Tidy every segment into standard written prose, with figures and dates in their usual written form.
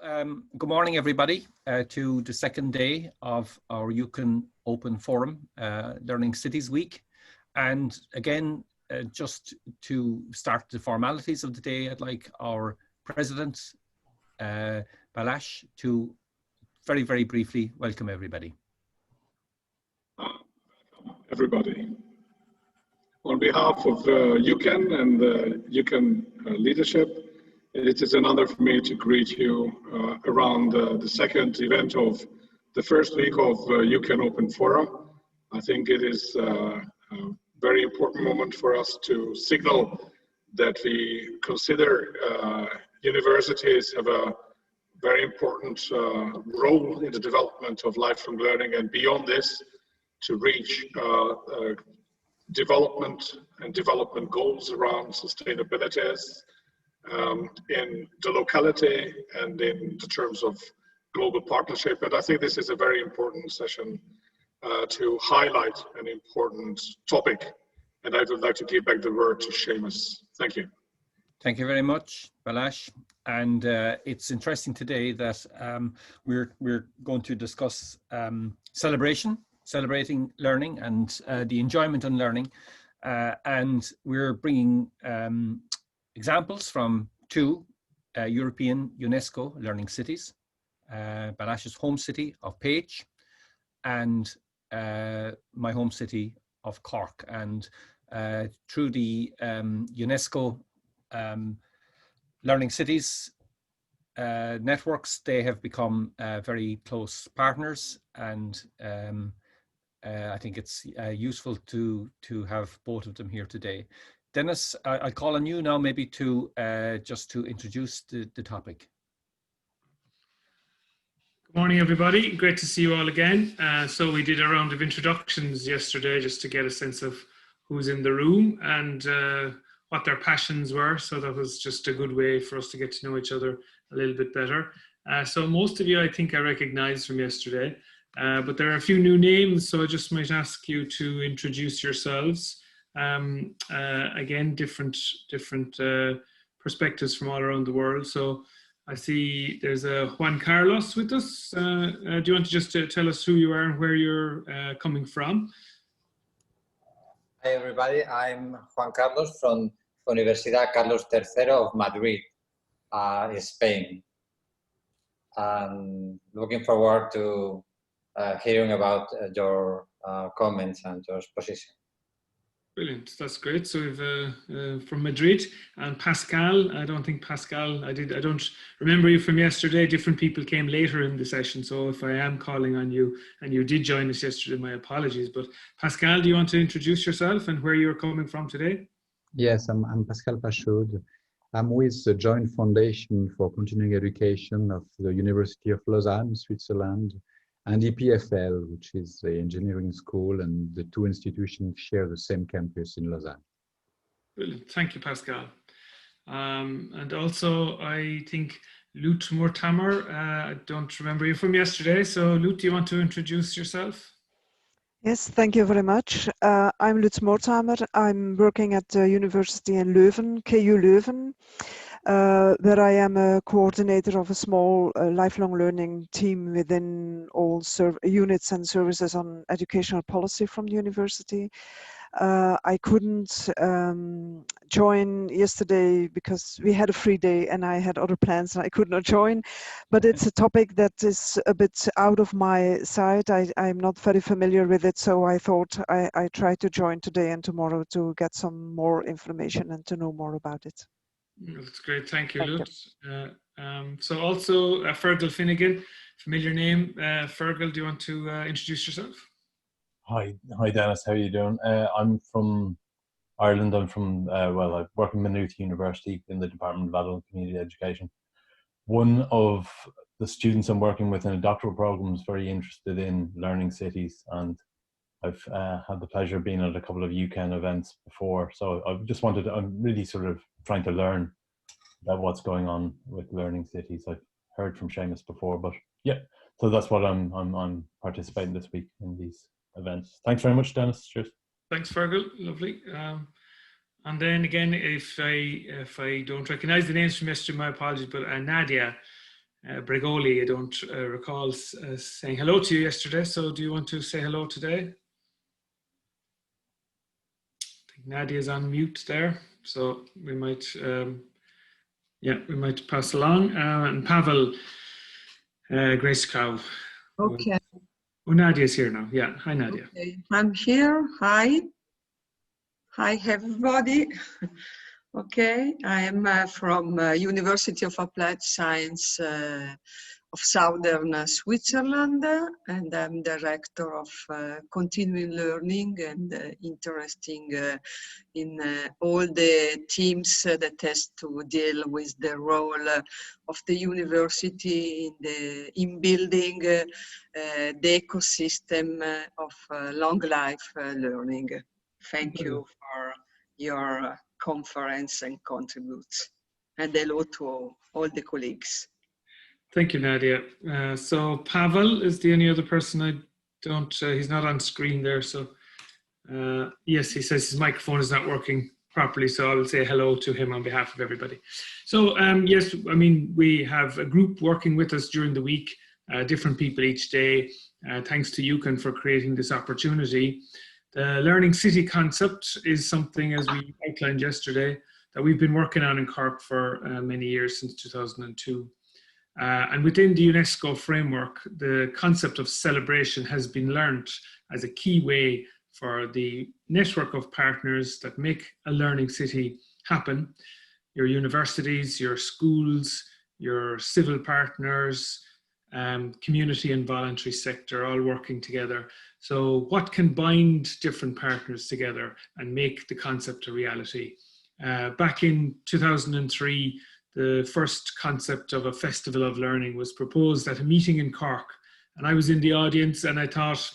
Good morning, everybody, to the second day of our UCAN Open Forum, Learning Cities Week. And again, just to start the formalities of the day, I'd like our President, Balázs, to very, very briefly welcome everybody. Everybody. On behalf of UCAN and the UCAN leadership, it is an honor for me to greet you around the second event of the first week of UCAN Open Fora. I think it is a very important moment for us to signal that we consider universities have a very important role in the development of lifelong learning, and beyond this, to reach development goals around sustainability in the locality and in the terms of global partnership. And I think this is a very important session to highlight an important topic. And I would like to give back the word to Seamus. Thank you. Thank you very much, Balázs. And it's interesting today that we're going to discuss celebrating learning and the enjoyment in learning. And we're bringing examples from two European UNESCO learning cities, Balázs's home city of Page and my home city of Cork. And through the UNESCO Learning Cities networks, they have become very close partners, and I think it's useful to have both of them here today. Dennis, I'll call on you now maybe to just to introduce the topic. Good morning, everybody. Great to see you all again. So we did a round of introductions yesterday just to get a sense of who's in the room and what their passions were. So that was just a good way for us to get to know each other a little bit better. So most of you, I think I recognized from yesterday, but there are a few new names. So I just might ask you to introduce yourselves. Again, different perspectives from all around the world. So I see there's a Juan Carlos with us. Do you want to just tell us who you are and where you're coming from? Hi everybody, I'm Juan Carlos from Universidad Carlos III of Madrid, Spain. Looking forward to hearing about your comments and your exposition. Brilliant, that's great. So we've from Madrid, and Pascal. I don't think Pascal, I don't remember you from yesterday. Different people came later in the session, so if I am calling on you and you did join us yesterday, my apologies. But Pascal, do you want to introduce yourself and where you're coming from today? Yes, I'm Pascal Pachaud. I'm with the Joint Foundation for Continuing Education of the University of Lausanne, Switzerland, and EPFL, which is the engineering school, and the two institutions share the same campus in Lausanne. Brilliant. Thank you, Pascal. And also, I think Lut Mortamer, I don't remember you from yesterday. So Lut, do you want to introduce yourself? Yes, thank you very much. I'm Lut Mortamer. I'm working at the University in Leuven, KU Leuven, where I am a coordinator of a small lifelong learning team within all units and services on educational policy from the university. I couldn't join yesterday because we had a free day and I had other plans and I could not join, but it's a topic that is a bit out of my sight. I'm not very familiar with it, so I thought I try to join today and tomorrow to get some more information and to know more about it. That's great, thank you, Lut. So also Fergal Finnegan, familiar name. Fergal, do you want to introduce yourself? Hi Dennis, how are you doing? I'm from Ireland. I'm from, well, I work in Maynooth University in the Department of Adult and Community Education. One of the students I'm working with in a doctoral program is very interested in learning cities, and I've had the pleasure of being at a couple of UCAN events before. So I just wanted to, I'm really sort of trying to learn about what's going on with learning cities. I've heard from Seamus before, but yeah, so that's what I'm participating this week in these events. Thanks very much, Dennis. Cheers. Thanks, Fergal. Lovely. And then again, if I don't recognize the names from yesterday, my apologies. But Nadia, Bregoli, I don't recall saying hello to you yesterday, so do you want to say hello today? I think Nadia's on mute there, so we might, yeah, we might pass along. And Pavel Gracecow. Okay. Oh, Nadia's here now. Yeah, hi Nadia. Okay. I'm here. Hi. Hi everybody. Okay, I am from University of Applied Science of Southern Switzerland, and I'm director of continuing learning and interesting in all the teams that has to deal with the role of the university in building the ecosystem of long life learning. Thank you for your conference and contributes. And hello to all the colleagues. Thank you, Nadia. So Pavel is the only other person I don't, he's not on screen there. So yes, he says his microphone is not working properly. So I will say hello to him on behalf of everybody. So yes, I mean, we have a group working with us during the week, different people each day. Thanks to UCAN for creating this opportunity. The Learning City concept is something, as we outlined yesterday, that we've been working on in Cork for many years, since 2002. And within the UNESCO framework, the concept of celebration has been learnt as a key way for the network of partners that make a learning city happen. Your universities, your schools, your civil partners, community and voluntary sector all working together. So what can bind different partners together and make the concept a reality? Back in 2003, the first concept of a festival of learning was proposed at a meeting in Cork. And I was in the audience and I thought,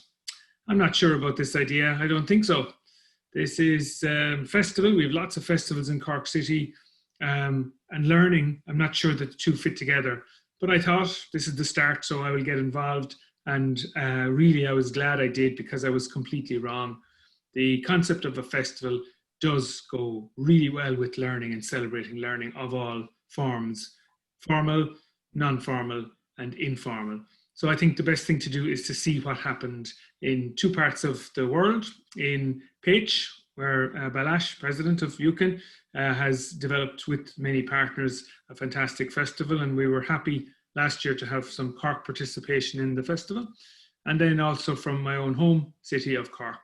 I'm not sure about this idea. I don't think so. This is a festival. We have lots of festivals in Cork City. And learning, I'm not sure that the two fit together. But I thought this is the start, so I will get involved. And really, I was glad I did, because I was completely wrong. The concept of a festival does go really well with learning and celebrating learning of all forms, formal, non-formal, and informal. So I think the best thing to do is to see what happened in two parts of the world, in Pécs, where Balázs, president of UCAN, has developed with many partners a fantastic festival, and we were happy last year to have some Cork participation in the festival. And then also from my own home city of Cork.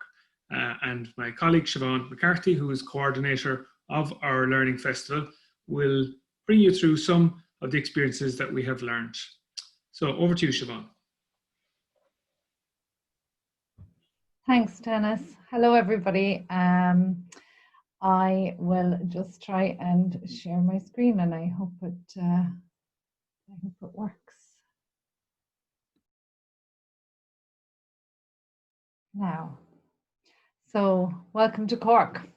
And my colleague Siubhán McCARTHY, who is coordinator of our Learning Festival, will bring you through some of the experiences that we have learned. So over to you, Siubhán. Thanks, Dennis. Hello, everybody. I will just try and share my screen, and I hope it works. Now, so welcome to Cork.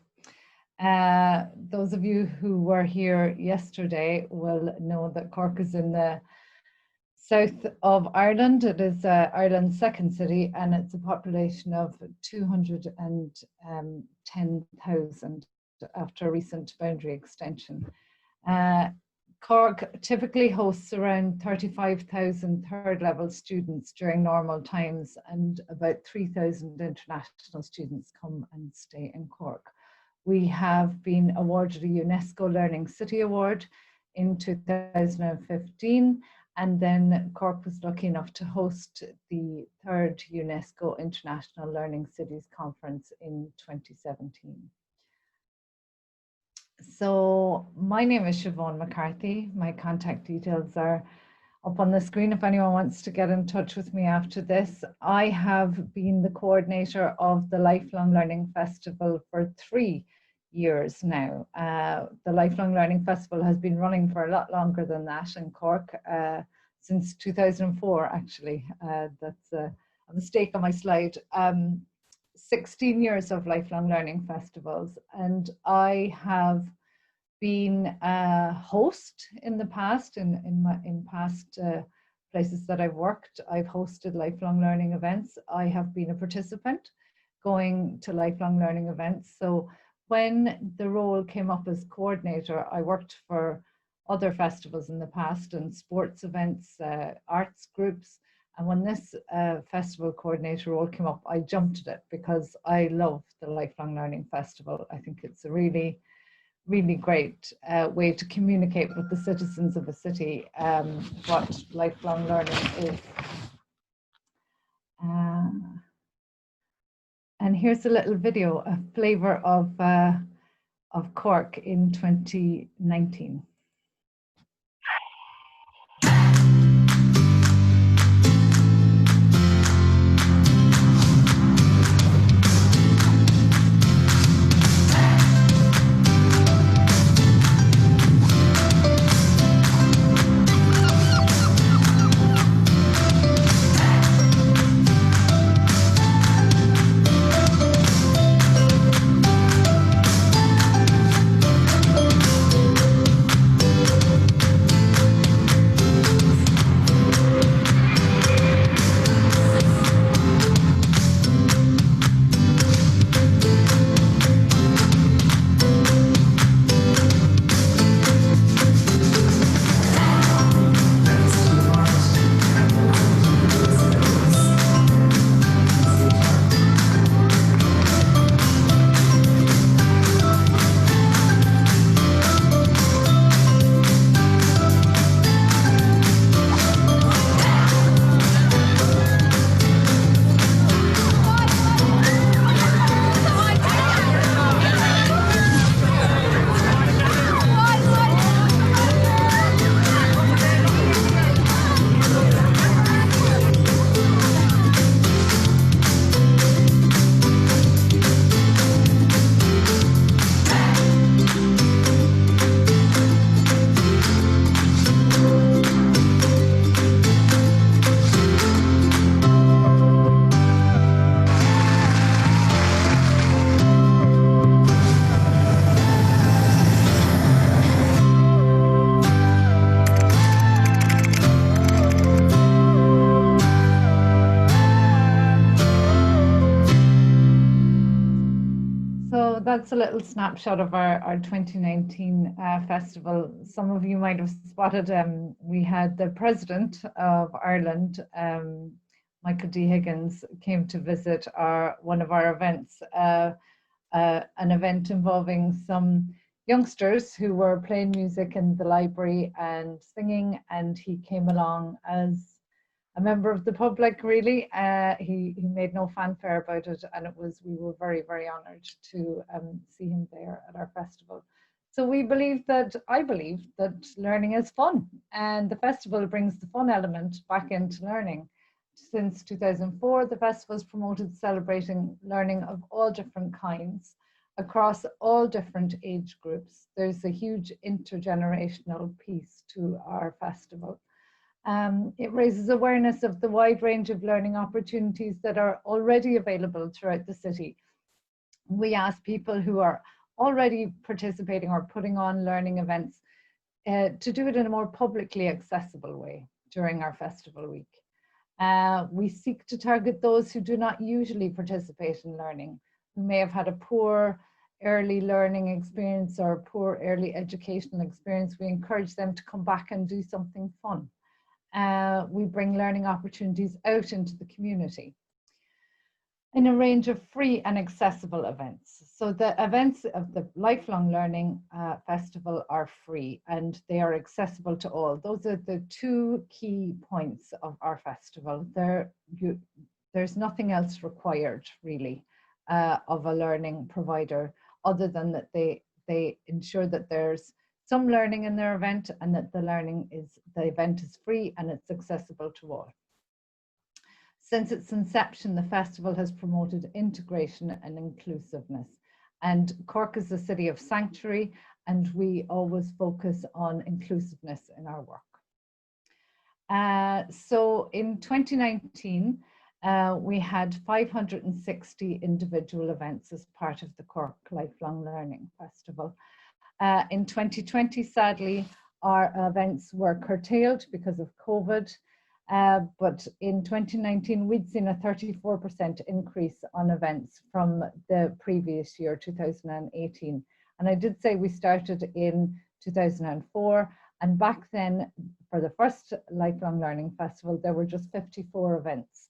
Those of you who were here yesterday will know that Cork is in the south of Ireland. It is Ireland's second city, and it's a population of 210,000 after a recent boundary extension. Cork typically hosts around 35,000 third level students during normal times, and about 3,000 international students come and stay in Cork. We have been awarded a UNESCO Learning City Award in 2015, and then Cork was lucky enough to host the third UNESCO International Learning Cities Conference in 2017. So my name is Siubhán McCARTHY. My contact details are up on the screen if anyone wants to get in touch with me after this. I have been the coordinator of the Lifelong Learning Festival for 3 years now. The Lifelong Learning Festival has been running for a lot longer than that in Cork, since 2004 actually. That's a mistake on my slide. 16 years of lifelong learning festivals, and I have been a host in the past, in past places that I've worked. I've hosted lifelong learning events. I have been a participant going to lifelong learning events. So when the role came up as coordinator, I worked for other festivals in the past and sports events, arts groups. And when this festival coordinator role came up, I jumped at it because I love the Lifelong Learning Festival. I think it's a really, really great way to communicate with the citizens of a city what lifelong learning is. And here's a little video, a flavour of Cork in 2019. That's a little snapshot of our 2019 festival. Some of you might have spotted we had the President of Ireland, Michael D. Higgins, came to visit one of our events, an event involving some youngsters who were playing music in the library and singing, and he came along as a member of the public, really. He made no fanfare about it, and we were very, very honoured to see him there at our festival. So I believe that learning is fun, and the festival brings the fun element back into learning. Since 2004, the festival has promoted celebrating learning of all different kinds across all different age groups. There's a huge intergenerational piece to our festival. It raises awareness of the wide range of learning opportunities that are already available throughout the city. We ask people who are already participating or putting on learning events to do it in a more publicly accessible way during our festival week. We seek to target those who do not usually participate in learning, who may have had a poor early learning experience or poor early educational experience. We encourage them to come back and do something fun. We bring learning opportunities out into the community in a range of free and accessible events. So the events of the Lifelong Learning Festival are free and they are accessible to all. Those are the two key points of our festival. There's nothing else required, really, of a learning provider other than that they ensure that there's some learning in their event and that the event is free and it's accessible to all. Since its inception, the festival has promoted integration and inclusiveness. And Cork is a city of sanctuary, and we always focus on inclusiveness in our work. So in 2019, we had 560 individual events as part of the Cork Lifelong Learning Festival. In 2020, sadly, our events were curtailed because of COVID, but in 2019, we'd seen a 34% increase on events from the previous year, 2018. And I did say we started in 2004, And back then, for the first Lifelong Learning Festival, there were just 54 events.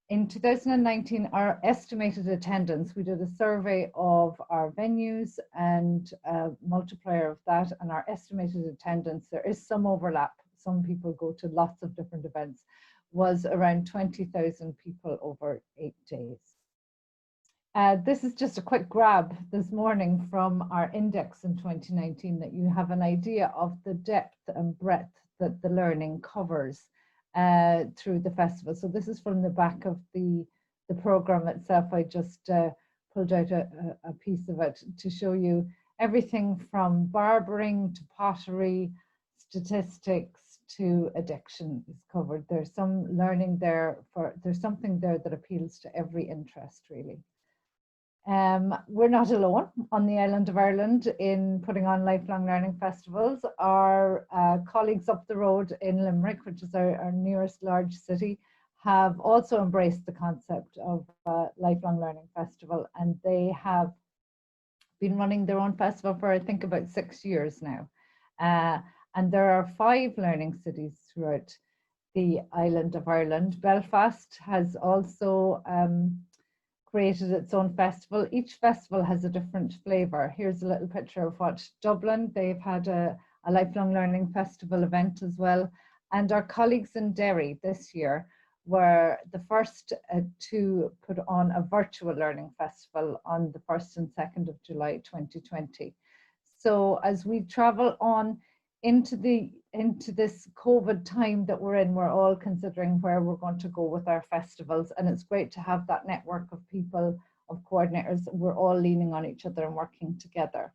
In 2019, our estimated attendance, we did a survey of our venues and a multiplier of that, and our estimated attendance, there is some overlap. Some people go to lots of different events, was around 20,000 people over 8 days. This is just a quick grab this morning from our index in 2019, that you have an idea of the depth and breadth that the learning covers through the festival. So this is from the back of the program itself. I just pulled out a piece of it to show you everything from barbering to pottery, statistics to addiction is covered. There's some learning there there's something there that appeals to every interest, really. We're not alone on the island of Ireland in putting on lifelong learning festivals. Our colleagues up the road in Limerick, which is our nearest large city, have also embraced the concept of lifelong learning festival, and they have been running their own festival for, I think, about 6 years now. And there are 5 learning cities throughout the island of Ireland. Belfast has also created its own festival. Each festival has a different flavour. Here's a little picture of what Dublin, they've had a lifelong learning festival event as well. And our colleagues in Derry this year were the first to put on a virtual learning festival on the 1st and 2nd of July 2020. So as we travel on into this COVID time that we're in, we're all considering where we're going to go with our festivals, and it's great to have that network of people, of coordinators. We're all leaning on each other and working together.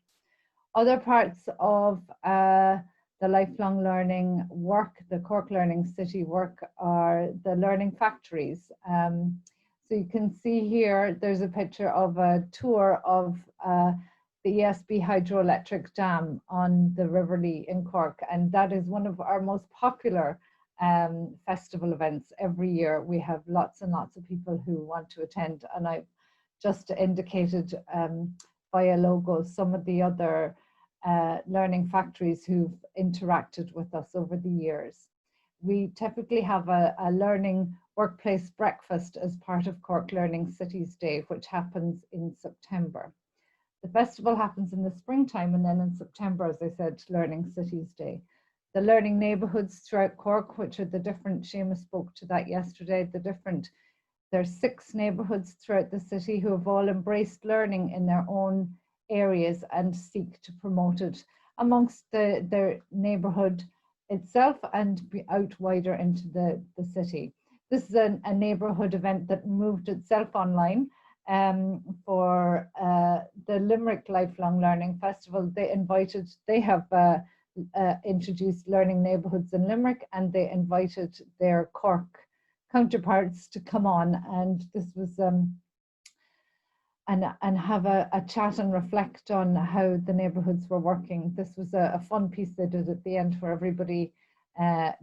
Other parts of the lifelong learning work, the Cork Learning City work, are the learning factories. So you can see here, there's a picture of a tour of the ESB hydroelectric dam on the River Lee in Cork, and that is one of our most popular festival events every year. We have lots and lots of people who want to attend, and I've just indicated via logos some of the other learning factories who've interacted with us over the years. We typically have a learning workplace breakfast as part of Cork Learning Cities Day, which happens in September. The festival happens in the springtime, and then in September, as I said, Learning Cities Day. The learning neighbourhoods throughout Cork, which are the different, Seamus spoke to that yesterday, there's 6 neighbourhoods throughout the city who have all embraced learning in their own areas and seek to promote it amongst their neighbourhood itself and be out wider into the city. This is a neighbourhood event that moved itself online. For the Limerick Lifelong Learning Festival, they have introduced learning neighbourhoods in Limerick, and they invited their Cork counterparts to come on, and this was and have a chat and reflect on how the neighbourhoods were working. This was a fun piece they did at the end where everybody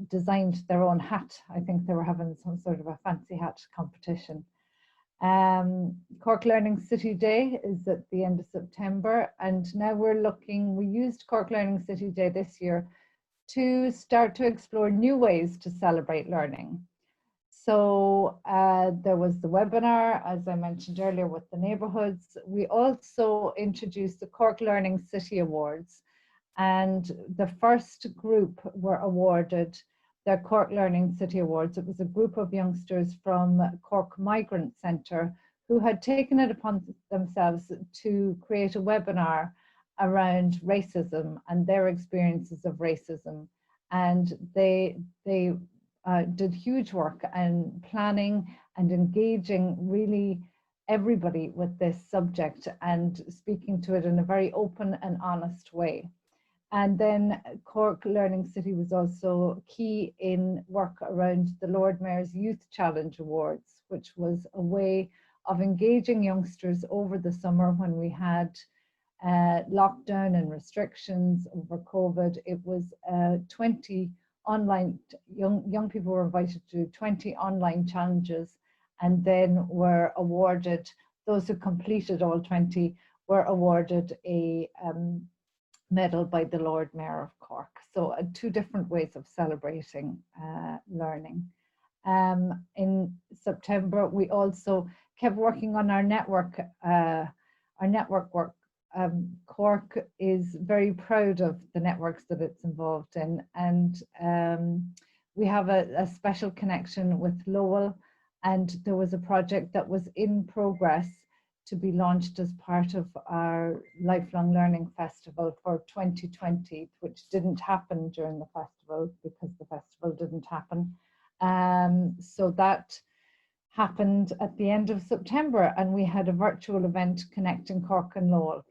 designed their own hat. I think they were having some sort of a fancy hat competition. Cork Learning City Day is at the end of September, and now we used Cork Learning City Day this year to start to explore new ways to celebrate learning. So there was the webinar, as I mentioned earlier, with the neighbourhoods. We also introduced the Cork Learning City Awards, and the first group were awarded the Cork Learning City Awards. It was a group of youngsters from Cork Migrant Centre who had taken it upon themselves to create a webinar around racism and their experiences of racism. And they did huge work and planning and engaging really everybody with this subject and speaking to it in a very open and honest way. And then Cork Learning City was also key in work around the Lord Mayor's Youth Challenge Awards, which was a way of engaging youngsters over the summer when we had lockdown and restrictions over COVID. It was 20 online, young people were invited to do 20 online challenges, and then were awarded, those who completed all 20 were awarded a medal by the Lord Mayor of Cork. So two different ways of celebrating learning. In September, we also kept working on our network work. Cork is very proud of the networks that it's involved in, and we have a special connection with Lowell, and there was a project that was in progress to be launched as part of our Lifelong Learning Festival for 2020, which didn't happen during the festival because the festival didn't happen. So that happened at the end of September, and we had a virtual event connecting Cork and Lowell.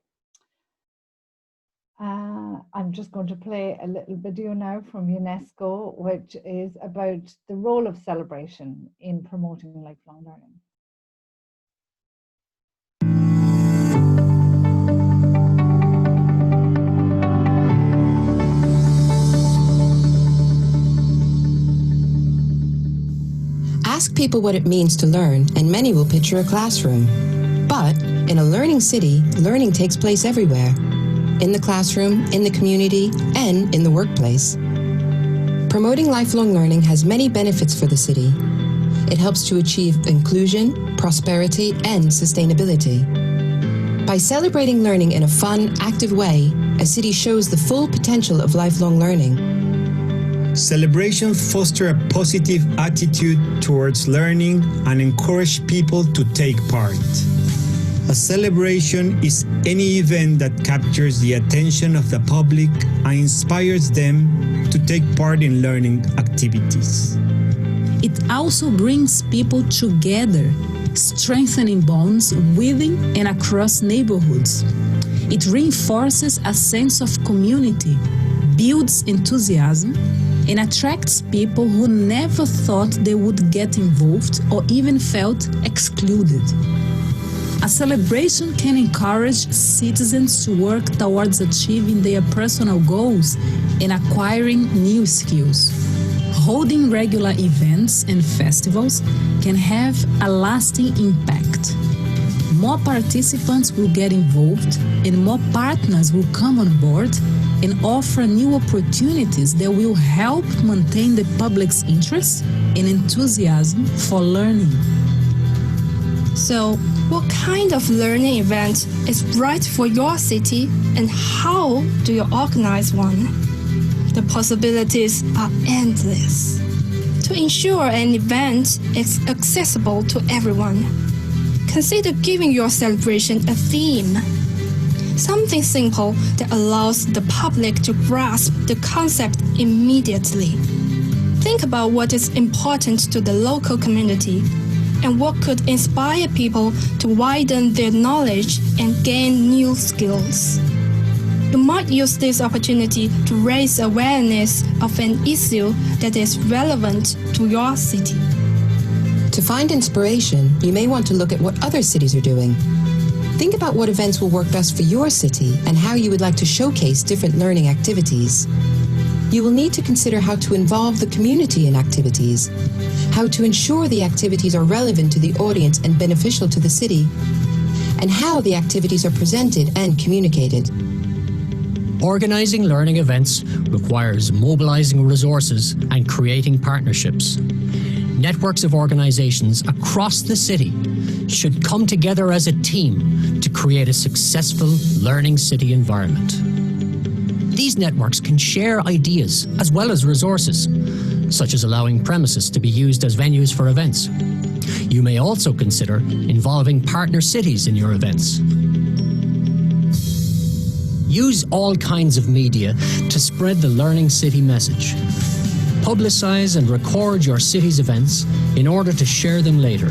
I'm just going to play a little video now from UNESCO, which is about the role of celebration in promoting lifelong learning. Ask people what it means to learn, and many will picture a classroom. But in a learning city, learning takes place everywhere. In the classroom, in the community, and in the workplace. Promoting lifelong learning has many benefits for the city. It helps to achieve inclusion, prosperity, and sustainability. By celebrating learning in a fun, active way, a city shows the full potential of lifelong learning. Celebrations foster a positive attitude towards learning and encourage people to take part. A celebration is any event that captures the attention of the public and inspires them to take part in learning activities. It also brings people together, strengthening bonds within and across neighborhoods. It reinforces a sense of community, builds enthusiasm, and attracts people who never thought they would get involved or even felt excluded. A celebration can encourage citizens to work towards achieving their personal goals and acquiring new skills. Holding regular events and festivals can have a lasting impact. More participants will get involved and more partners will come on board and offer new opportunities that will help maintain the public's interest and enthusiasm for learning. So, what kind of learning event is right for your city, and how do you organize one? The possibilities are endless. To ensure an event is accessible to everyone, consider giving your celebration a theme. Something simple that allows the public to grasp the concept immediately. Think about what is important to the local community and what could inspire people to widen their knowledge and gain new skills. You might use this opportunity to raise awareness of an issue that is relevant to your city. To find inspiration, you may want to look at what other cities are doing. Think about what events will work best for your city and how you would like to showcase different learning activities. You will need to consider how to involve the community in activities, how to ensure the activities are relevant to the audience and beneficial to the city, and how the activities are presented and communicated. Organizing learning events requires mobilizing resources and creating partnerships. Networks of organizations across the city should come together as a team to create a successful learning city environment. These networks can share ideas as well as resources, such as allowing premises to be used as venues for events. You may also consider involving partner cities in your events. Use all kinds of media to spread the Learning City message. Publicize and record your city's events in order to share them later.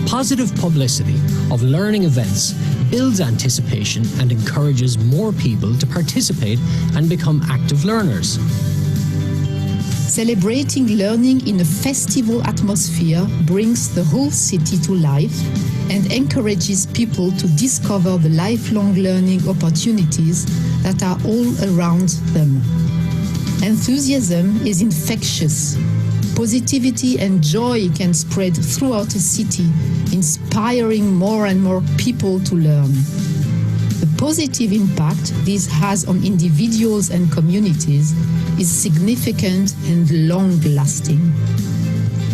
Positive publicity of learning events builds anticipation and encourages more people to participate and become active learners. Celebrating learning in a festival atmosphere brings the whole city to life and encourages people to discover the lifelong learning opportunities that are all around them. Enthusiasm is infectious. Positivity and joy can spread throughout a city, inspiring more and more people to learn. The positive impact this has on individuals and communities is significant and long-lasting.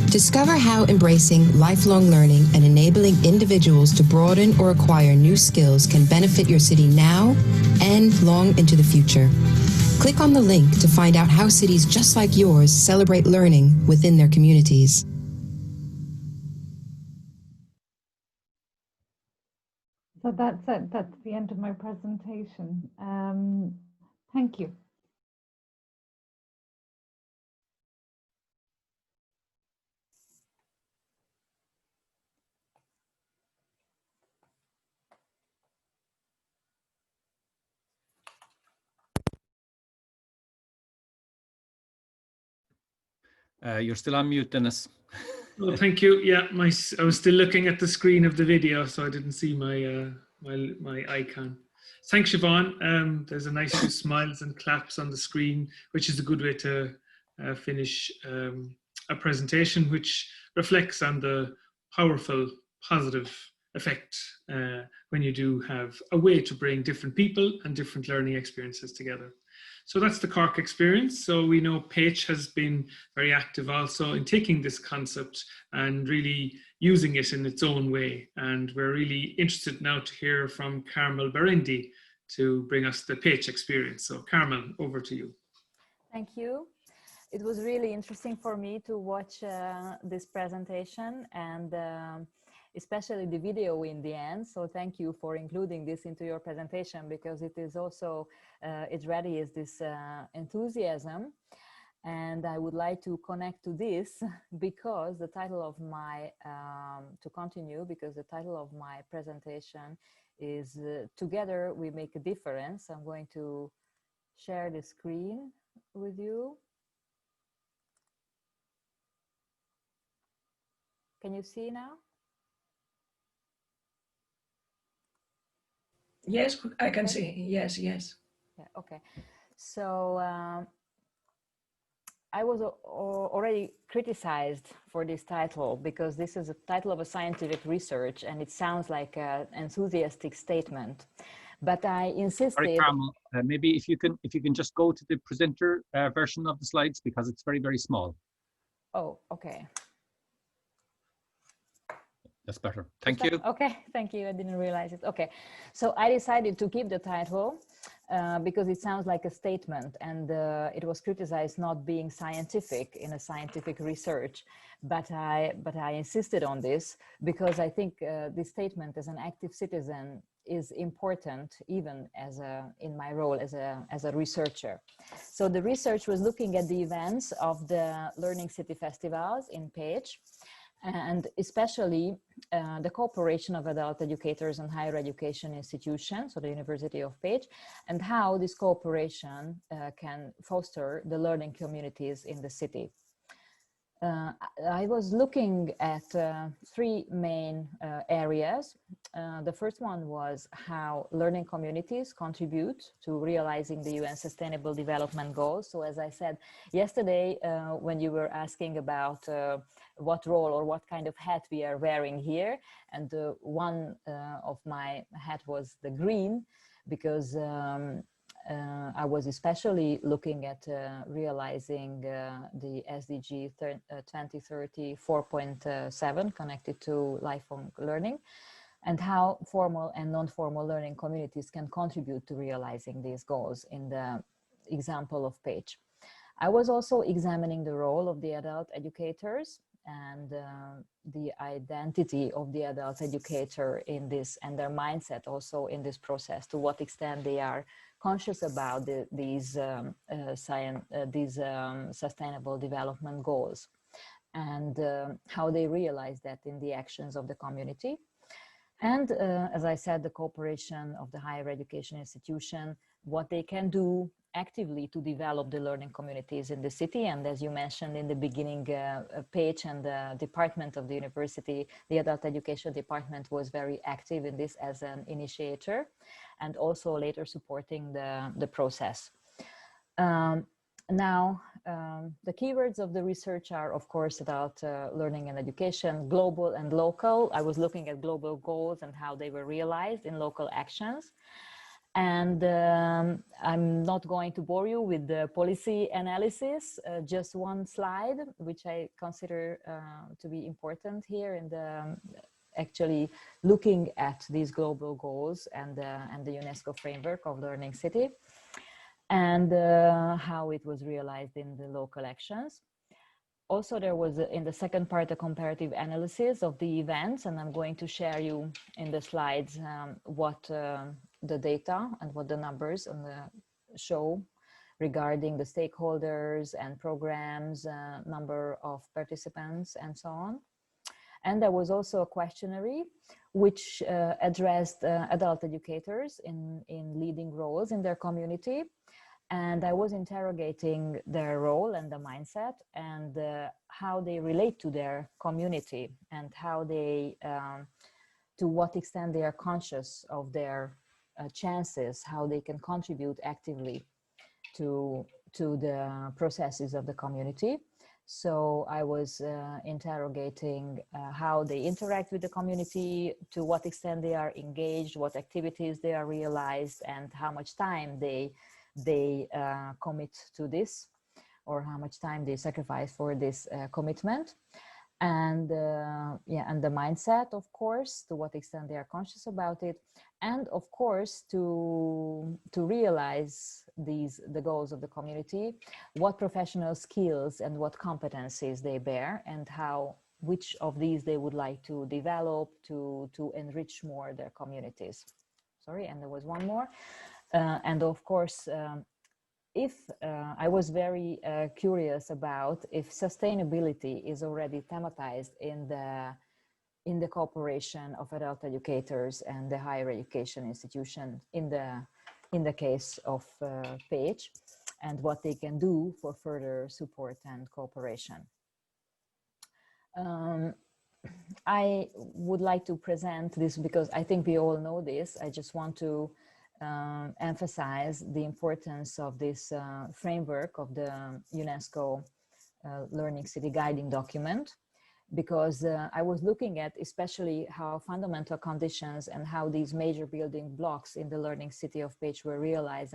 Discover how embracing lifelong learning and enabling individuals to broaden or acquire new skills can benefit your city now and long into the future. Click on the link to find out how cities just like yours celebrate learning within their communities. So that's it. That's the end of my presentation. Thank you. You're still on mute, Dennis. Oh, thank you. Yeah, I was still looking at the screen of the video, so I didn't see my my icon. Thanks, Siubhán. There's a nice few smiles and claps on the screen, which is a good way to finish a presentation, which reflects on the powerful, positive effect when you do have a way to bring different people and different learning experiences together. So that's the Cork experience. So we know Paige has been very active also in taking this concept and really using it in its own way. And we're really interested now to hear from Carmel BERENDI to bring us the Paige experience. So Carmel, over to you. Thank you. It was really interesting for me to watch this presentation and especially the video in the end. So thank you for including this into your presentation, because it is also, it really is this enthusiasm. And I would like to connect to this because the title of my, to continue, because the title of my presentation is Together We Make a Difference. I'm going to share the screen with you. Can you see now? Yes, I can see. Yes, yes. Yeah, okay. So I was already criticized for this title because this is a title of a scientific research and it sounds like an enthusiastic statement. But I insisted. Sorry, Carmel, maybe if you can just go to the presenter version of the slides, because it's very, very small. Oh, okay. That's better. Thank you. Okay, thank you. I didn't realize it. Okay, so I decided to keep the title because it sounds like a statement, and it was criticized not being scientific in a scientific research. But I insisted on this because I think this statement as an active citizen is important, even as in my role as a researcher. So the research was looking at the events of the Learning City Festivals in Paige, and especially the cooperation of adult educators and higher education institutions, so the University of Paige, and how this cooperation can foster the learning communities in the city. I was looking at three main areas. The first one was how learning communities contribute to realizing the UN Sustainable Development Goals. So as I said yesterday, when you were asking about what role or what kind of hat we are wearing here, and one of my hat was the green, because I was especially looking at realizing the SDG 2030 4.7 connected to lifelong learning, and how formal and non-formal learning communities can contribute to realizing these goals in the example of Paige. I was also examining the role of the adult educators and the identity of the adult educator in this, and their mindset also in this process, to what extent they are conscious about these sustainable development goals, and how they realize that in the actions of the community. And as I said, the cooperation of the higher education institution, what they can do actively to develop the learning communities in the city. And as you mentioned in the beginning, Paige and the department of the university, the adult education department was very active in this as an initiator, and also later supporting the process. Now, the keywords of the research are, of course, about learning and education, global and local. I was looking at global goals and how they were realized in local actions. And I'm not going to bore you with the policy analysis, just one slide, which I consider to be important here in the actually looking at these global goals and the UNESCO framework of Learning City, and how it was realized in the local actions. Also, there was, in the second part, a comparative analysis of the events, and I'm going to share you in the slides what the data and what the numbers on the show regarding the stakeholders and programs, number of participants, and so on. And there was also a questionnaire which addressed adult educators in leading roles in their community. And I was interrogating their role and the mindset and how they relate to their community and how they, to what extent they are conscious of their chances, how they can contribute actively to the processes of the community. So I was interrogating how they interact with the community, to what extent they are engaged, what activities they are realized, and how much time they commit to this, or how much time they sacrifice for this commitment. And yeah, and the mindset, of course, to what extent they are conscious about it, and of course to realize the goals of the community, what professional skills and what competencies they bear, and which of these they would like to develop to enrich more their communities. Sorry, and there was one more, and of course. I was very curious about if sustainability is already thematized in the cooperation of adult educators and the higher education institution in the case of PAGE, and what they can do for further support and cooperation. I would like to present this because I think we all know this. I just want to emphasize the importance of this framework of the UNESCO Learning City Guiding Document, because I was looking at especially how fundamental conditions and how these major building blocks in the Learning City of PAGE were realized,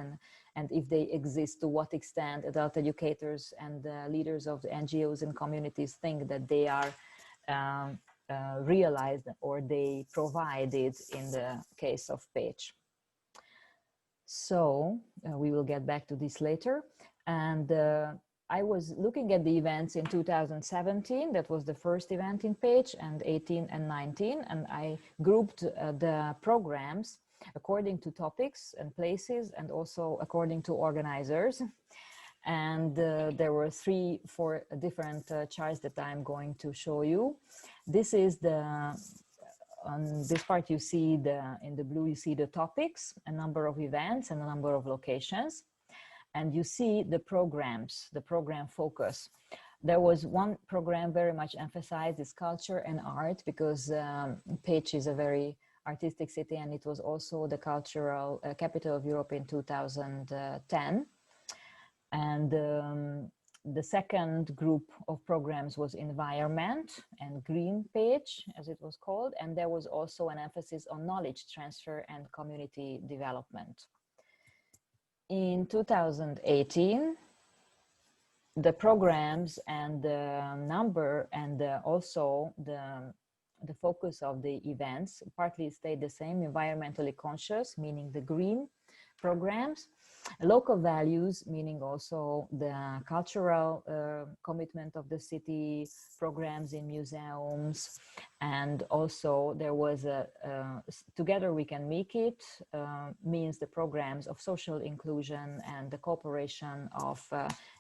and if they exist, to what extent adult educators and leaders of the NGOs and communities think that they are realized or they provided in the case of PAGE. So we will get back to this later. And I was looking at the events in 2017. That was the first event in PAGE, and 18 and 19. And I grouped the programs according to topics and places, and also according to organizers. And there were 4 different charts that I'm going to show you. This is on this part, you see in the blue, you see the topics, a number of events and a number of locations. And you see the programs, the program focus. There was one program very much emphasized is culture and art, because PAGE is a very artistic city, and it was also the cultural capital of Europe in 2010. And the second group of programs was environment and green PAGE, as it was called. And there was also an emphasis on knowledge transfer and community development. In 2018, the programs and the number and also the focus of the events partly stayed the same: environmentally conscious, meaning the green programs; local values, meaning also the cultural commitment of the city, programs in museums, and also there was Together We Can Make It, means the programs of social inclusion and the cooperation of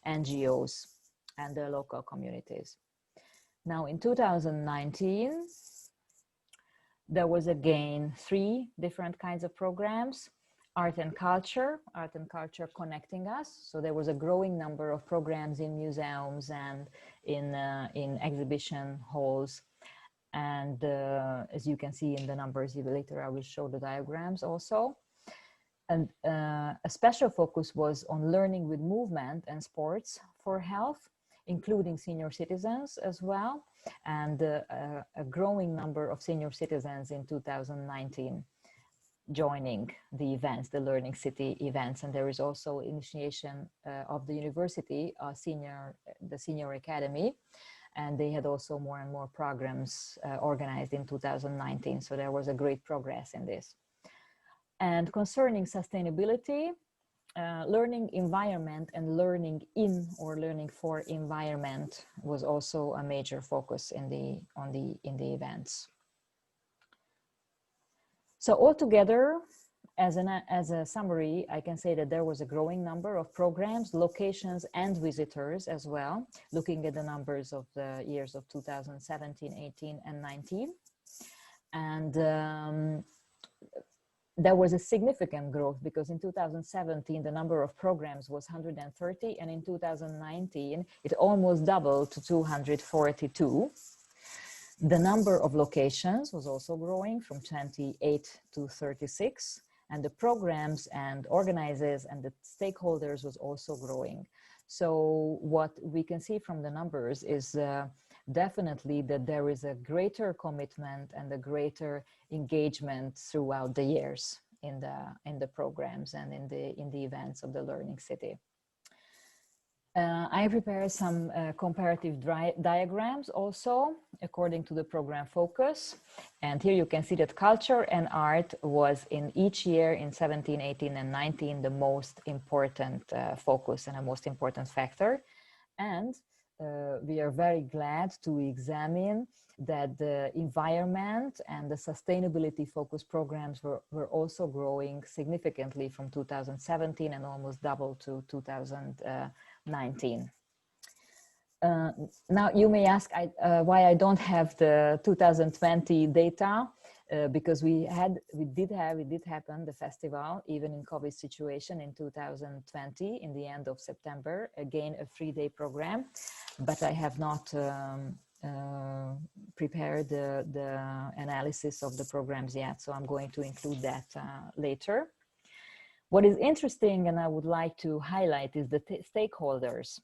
NGOs and the local communities. Now in 2019, there was again 3 different kinds of programs: art and culture connecting us. So there was a growing number of programs in museums and in exhibition halls. And as you can see in the numbers, later I will show the diagrams also. And a special focus was on learning with movement and sports for health, including senior citizens as well, and a growing number of senior citizens in 2019. joining the events, the Learning City events. And there is also initiation of the university, the senior academy. And they had also more and more programs organized in 2019. So there was a great progress in this. And concerning sustainability, learning environment and learning in or learning for environment was also a major focus in the events. So altogether, as a summary, I can say that there was a growing number of programs, locations, and visitors as well, looking at the numbers of the years of 2017, 18, and 19. And there was a significant growth because in 2017, the number of programs was 130, and in 2019, it almost doubled to 242. The number of locations was also growing from 28 to 36, and the programs and organizers and the stakeholders was also growing. So what we can see from the numbers is definitely that there is a greater commitment and a greater engagement throughout the years in the programs and in the events of the Learning City. I prepared some comparative diagrams also according to the program focus. And here you can see that culture and art was in each year in 17, 18, and 19 the most important focus and a most important factor. And we are very glad to examine that the environment and the sustainability focused programs were also growing significantly from 2017 and almost double to 2019. Now you may ask why I don't have the 2020 data, because it did happen, the festival, even in COVID situation in 2020, in the end of September, again, a 3-day program, but I have not prepared the analysis of the programs yet, so I'm going to include that later. What is interesting and I would like to highlight is the stakeholders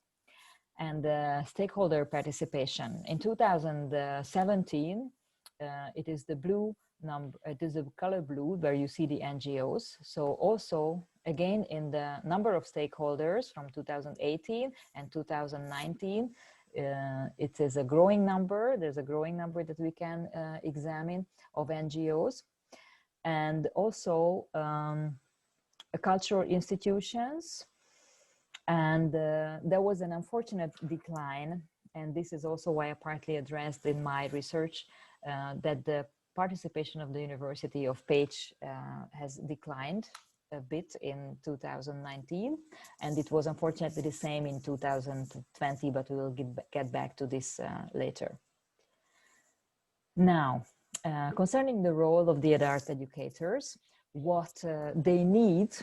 and stakeholder participation. In 2017, it is the blue number, it is the color blue where you see the NGOs. So also, again, in the number of stakeholders from 2018 and 2019, it is a growing number. There's a growing number that we can examine of NGOs. And also cultural institutions. And there was an unfortunate decline, and this is also why I partly addressed in my research that the participation of the University of Pécs has declined a bit in 2019, and it was unfortunately the same in 2020, but we will get back to this later. Now, concerning the role of the adult educators, what they need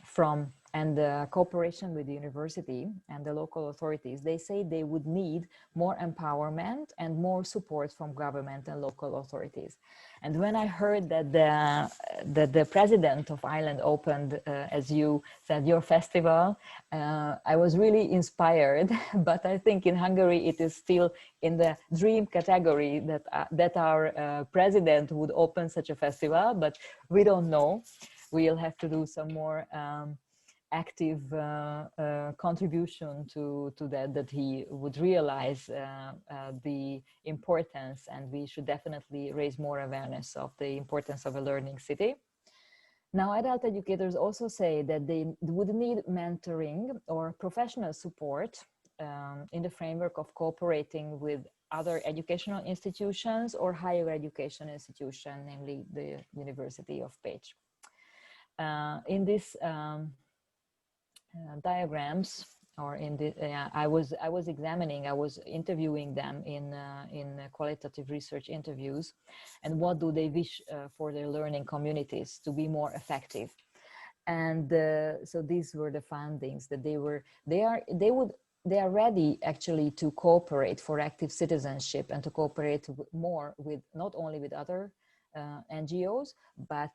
from and the cooperation with the university and the local authorities, they say they would need more empowerment and more support from government and local authorities. And when I heard that the president of Ireland opened, as you said, your festival, I was really inspired, but I think in Hungary it is still in the dream category that our president would open such a festival, but we don't know. We'll have to do some more active contribution to that he would realize the importance, and we should definitely raise more awareness of the importance of a learning city. Now, adult educators also say that they would need mentoring or professional support in the framework of cooperating with other educational institutions or higher education institution, namely the University of Pécs. In this diagrams, or in the I was interviewing them in qualitative research interviews, and what do they wish for their learning communities to be more effective. And so these were the findings, that they are ready actually to cooperate for active citizenship and to cooperate more with not only with other NGOs, but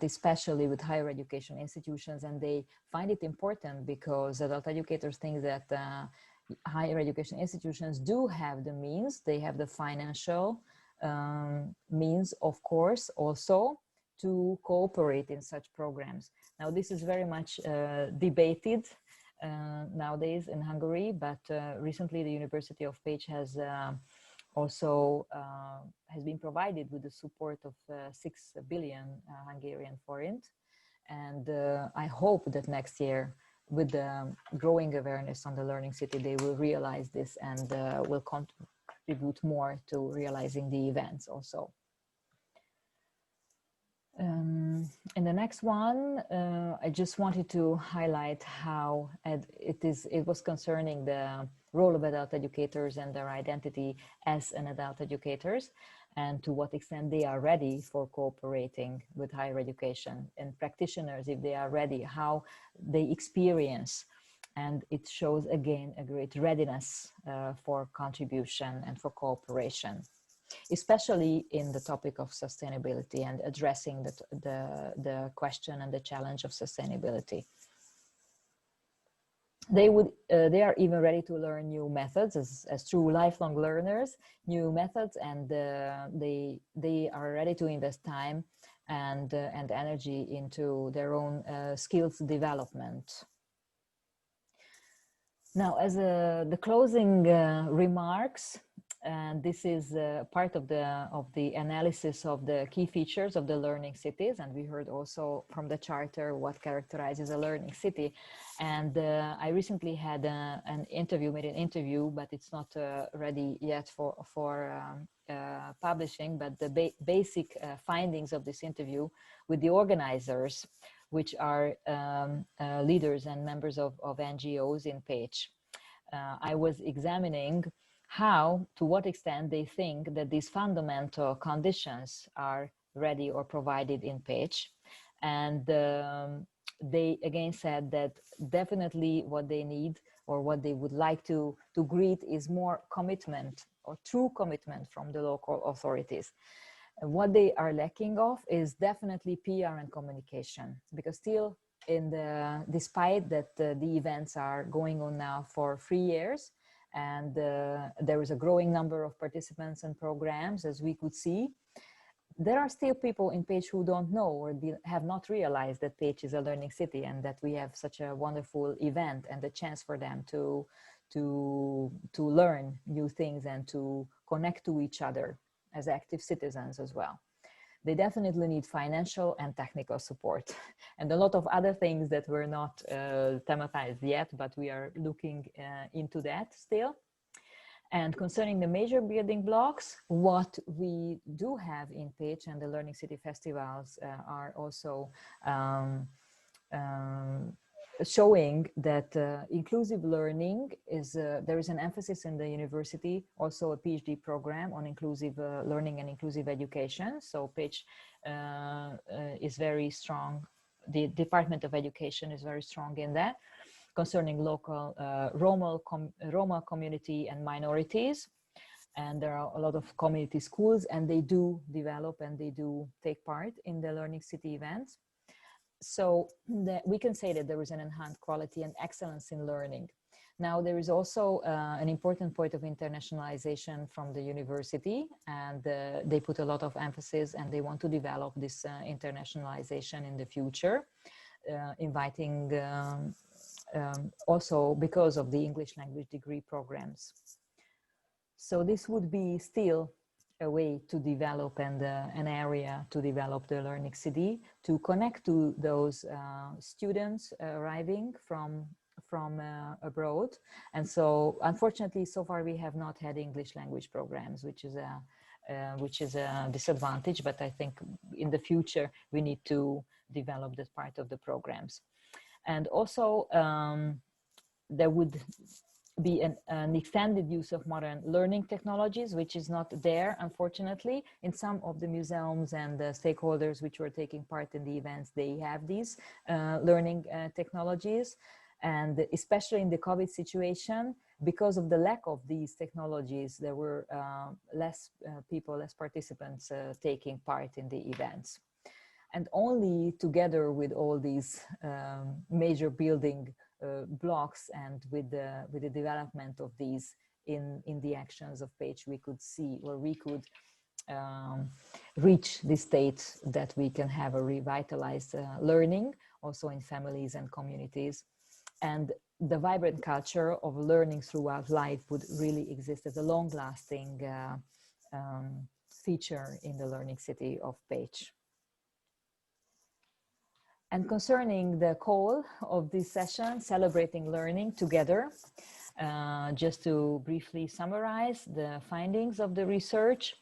especially with higher education institutions. And they find it important because adult educators think that higher education institutions do have the means, they have the financial means, of course, also to cooperate in such programs. Now, this is very much debated nowadays in Hungary, but recently the University of Pécs has also has been provided with the support of 6 billion Hungarian forint. And I hope that next year, with the growing awareness on the Learning City, they will realize this and will contribute more to realizing the events also. In the next one, I just wanted to highlight how it was concerning the role of adult educators and their identity as an adult educators, and to what extent they are ready for cooperating with higher education, and practitioners, if they are ready, how they experience. And it shows again a great readiness for contribution and for cooperation, especially in the topic of sustainability and addressing the question and the challenge of sustainability. They are even ready to learn new methods as true lifelong learners, new methods, and they are ready to invest time and energy into their own skills development. Now, as the closing remarks, and this is part of the analysis of the key features of the learning cities, and we heard also from the charter what characterizes a learning city. And I recently had an interview, but it's not ready yet for publishing. But the basic findings of this interview with the organizers, which are leaders and members of NGOs in Pécs. I was examining to what extent they think that these fundamental conditions are ready or provided in Pécs. And they again said that definitely what they need or what they would like to greet is more commitment or true commitment from the local authorities. And what they are lacking of is definitely PR and communication, because still despite that the events are going on now for 3 years, and there is a growing number of participants and programs, as we could see, there are still people in Pécs who don't know or have not realized that Pécs is a learning city and that we have such a wonderful event and the chance for them to learn new things and to connect to each other as active citizens as well. They definitely need financial and technical support and a lot of other things that were not thematized yet, but we are looking into that still. And concerning the major building blocks, what we do have in Pécs, and the Learning City festivals are also showing that inclusive learning is, there is an emphasis in the university, also a PhD program on inclusive learning and inclusive education. So Pécs is very strong, the Department of Education is very strong in that, concerning local Roma community and minorities. And there are a lot of community schools, and they do develop and they do take part in the Learning City events. So we can say that there is an enhanced quality and excellence in learning. Now, there is also an important point of internationalization from the university, and they put a lot of emphasis and they want to develop this internationalization in the future, inviting also because of the English language degree programs. So this would be still a way to develop and an area to develop the Learning City, to connect to those students arriving from abroad. And so unfortunately, so far we have not had English language programs, which is a disadvantage, but I think in the future we need to develop that part of the programs. And also there would be an extended use of modern learning technologies, which is not there, unfortunately. In some of the museums and the stakeholders which were taking part in the events, they have these learning technologies. And especially in the COVID situation, because of the lack of these technologies, there were less people, less participants taking part in the events. And only together with all these major building blocks and with the development of these in the actions of Pécs, we could see, or we could reach the state that we can have a revitalized learning also in families and communities. And the vibrant culture of learning throughout life would really exist as a long-lasting feature in the learning city of Pécs. And concerning the call of this session, Celebrating Learning Together, just to briefly summarize the findings of the research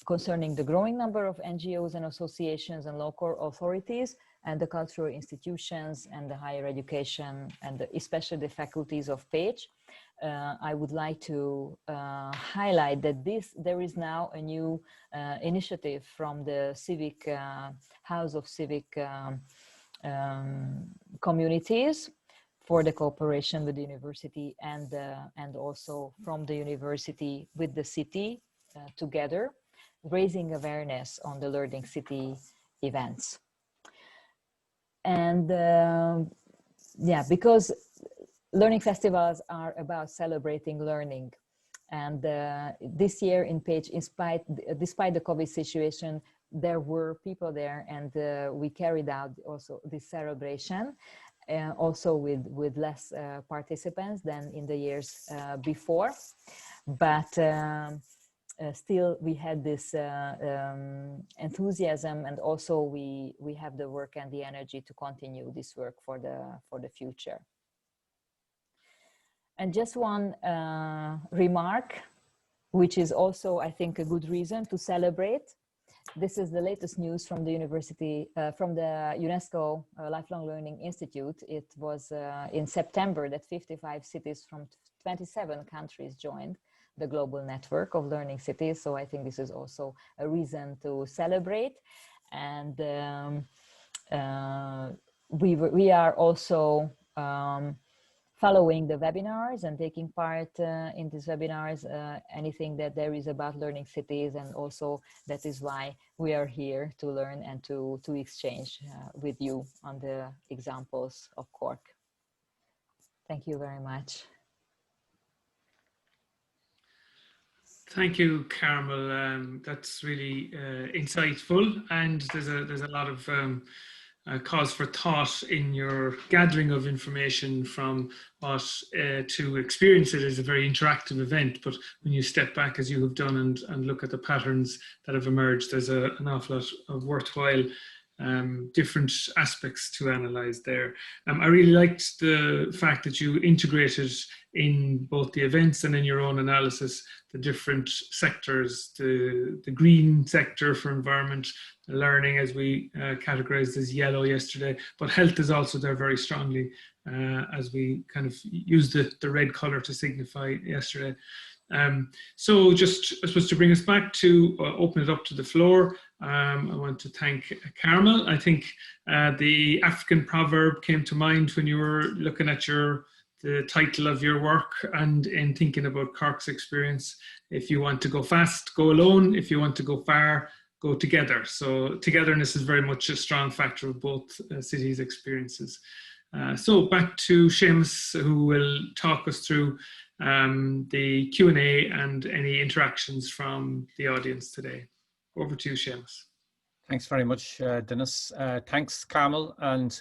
concerning the growing number of NGOs and associations and local authorities and the cultural institutions and the higher education and especially the faculties of Pécs. I would like to highlight that there is now a new initiative from the Civic House of Civic Communities for the cooperation with the university and also from the university with the city together, raising awareness on the Learning City events. And yeah, because learning festivals are about celebrating learning. And this year in Pécs, despite the COVID situation, there were people there and we carried out also this celebration, also with less participants than in the years before. But still we had this enthusiasm, and also we have the work and the energy to continue this work for the future. And just one remark, which is also, I think, a good reason to celebrate. This is the latest news from the university, from the UNESCO Lifelong Learning Institute. It was in September that 55 cities from 27 countries joined the global network of learning cities. So I think this is also a reason to celebrate. And we are also following the webinars and taking part in these webinars, anything that there is about learning cities, and also that is why we are here to learn and to exchange with you on the examples of Cork. Thank you very much. Thank you, Carmel. That's really insightful, and there's a lot of cause for thought in your gathering of information from what to experience it as a very interactive event. But when you step back, as you have done, and look at the patterns that have emerged, there's an awful lot of worthwhile different aspects to analyze there. I really liked the fact that you integrated in both the events and in your own analysis the different sectors, the green sector for environment, learning, as we categorized as yellow yesterday, but health is also there very strongly, as we kind of used the red color to signify yesterday. So just, I suppose, to bring us back to open it up to the floor, I want to thank Carmel. I think the African proverb came to mind when you were looking at the title of your work and in thinking about Cork's experience. If you want to go fast, go alone. If you want to go far, go together. So togetherness is very much a strong factor of both cities' experiences. So back to Seamus, who will talk us through the Q&A and any interactions from the audience today. Over to you, Seamus. Thanks very much, Dennis. Thanks, Carmel, and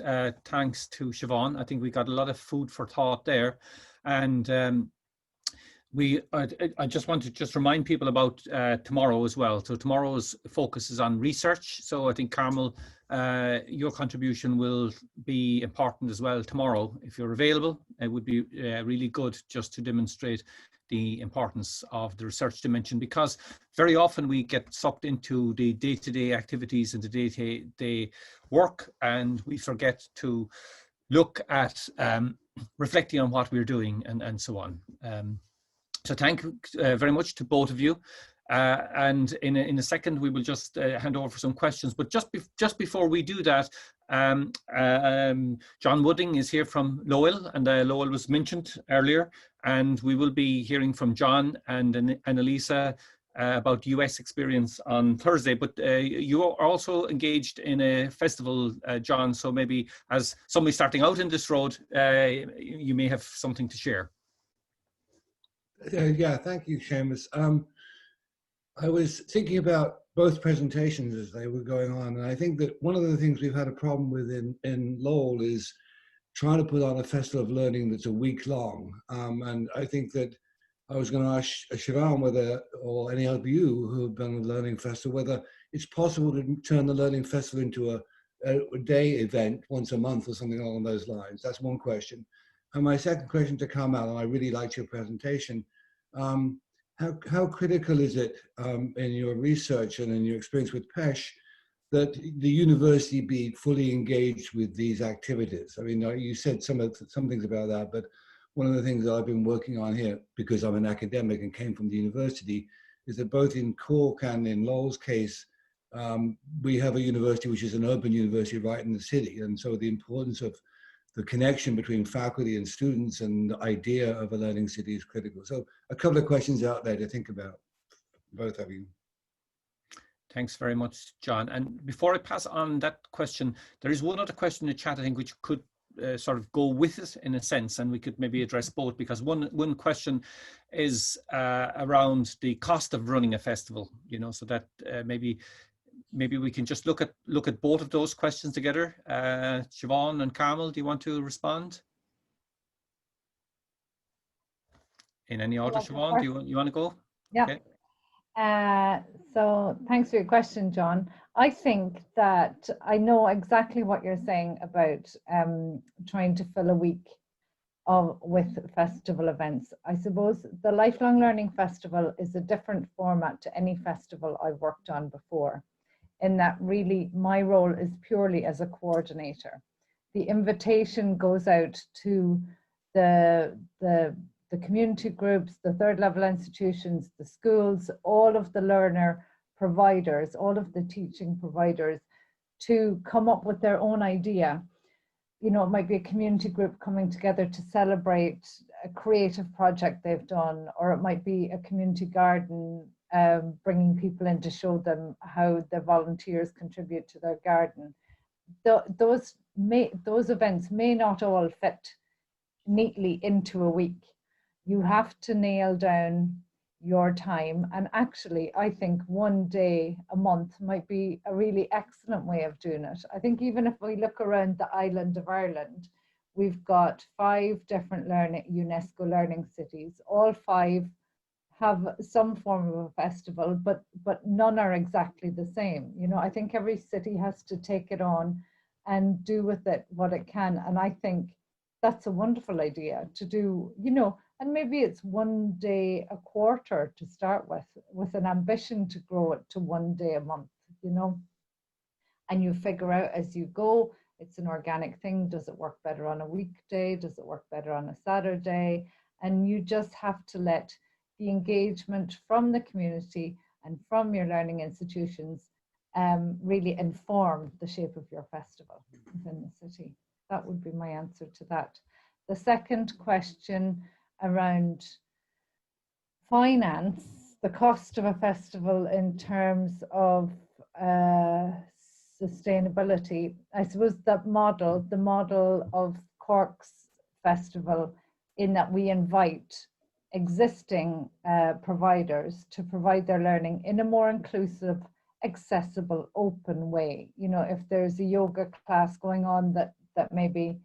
thanks to Siubhán. I think we got a lot of food for thought there. And I just want to remind people about tomorrow as well. So tomorrow's focus is on research. So I think, Carmel, your contribution will be important as well tomorrow. If you're available, it would be really good just to demonstrate the importance of the research dimension, because very often we get sucked into the day-to-day activities and the day-to-day work, and we forget to look at reflecting on what we're doing and so on. So thank you very much to both of you. And in a second, we will just hand over for some questions. But just before we do that, John Wooding is here from ULLL, and ULLL was mentioned earlier. And we will be hearing from John and Annalisa about US experience on Thursday. But you are also engaged in a festival, John. So maybe as somebody starting out in this road, you may have something to share. Yeah, thank you, Seamus. I was thinking about both presentations as they were going on, and I think that one of the things we've had a problem with in Lowell is trying to put on a festival of learning that's a week long. And I think that I was going to ask Siubhán whether, or any of you who have done a learning festival, whether it's possible to turn the learning festival into a day event once a month or something along those lines. That's one question. And my second question to Carmel, and I really liked your presentation, how critical is it in your research and in your experience with PESH that the university be fully engaged with these activities? I mean, you said some things about that, but one of the things that I've been working on here, because I'm an academic and came from the university, is that both in Cork and in Lowell's case, we have a university which is an urban university right in the city. And so the importance of the connection between faculty and students and the idea of a learning city is critical. So a couple of questions out there to think about, both of you. Thanks very much, John. And before I pass on that question, there is one other question in the chat, I think, which could sort of go with it in a sense, and we could maybe address both, because one question is around the cost of running a festival, you know, so that maybe we can just look at both of those questions together. Siubhán and Carmel, do you want to respond? In any order, Siubhán, do you want to go? Yeah. Okay. So thanks for your question, John. I think that I know exactly what you're saying about trying to fill a week with festival events. I suppose the Lifelong Learning Festival is a different format to any festival I've worked on before, in that really my role is purely as a coordinator. The invitation goes out to the community groups, the third level institutions, the schools, all of the learner providers, all of the teaching providers, to come up with their own idea. You know, it might be a community group coming together to celebrate a creative project they've done, or it might be a community garden bringing people in to show them how the volunteers contribute to their garden. Those events may not all fit neatly into a week. You have to nail down your time, and actually I think one day a month might be a really excellent way of doing it. I think even if we look around the island of Ireland, we've got 5 different UNESCO learning cities. All 5 have some form of a festival, but none are exactly the same. You know, I think every city has to take it on and do with it what it can, and I think that's a wonderful idea to do, you know. And maybe it's one day a quarter to start with an ambition to grow it to one day a month, you know. And you figure out as you go, it's an organic thing. Does it work better on a weekday? Does it work better on a Saturday? And you just have to let the engagement from the community and from your learning institutions really inform the shape of your festival within the city. That would be my answer to that. The second question around finance, the cost of a festival in terms of sustainability. I suppose that the model of Cork's festival, in that we invite existing providers to provide their learning in a more inclusive, accessible, open way. You know, if there's a yoga class going on that maybe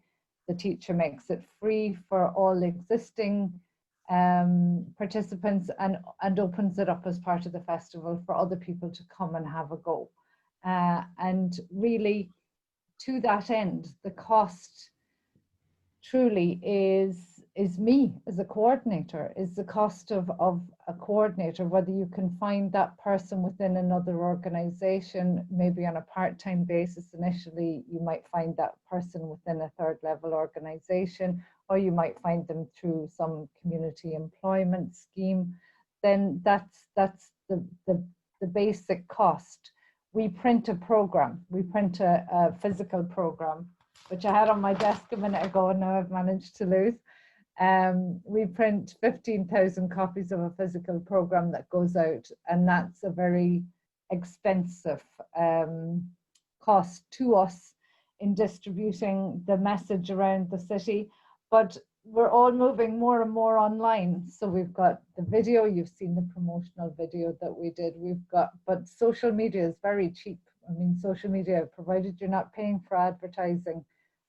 the teacher makes it free for all existing participants and opens it up as part of the festival for other people to come and have a go. And really, to that end, the cost truly is me as a coordinator, is the cost of a coordinator, whether you can find that person within another organization, maybe on a part-time basis initially. You might find that person within a third level organization, or you might find them through some community employment scheme. Then that's the basic cost. We print a program, we print a physical program, which I had on my desk a minute ago and now I've managed to lose. We print 15,000 copies of a physical program that goes out, and that's a very expensive cost to us in distributing the message around the city. But we're all moving more and more online. So we've got the video, you've seen the promotional video that we did. But social media is very cheap. I mean, social media, provided you're not paying for advertising,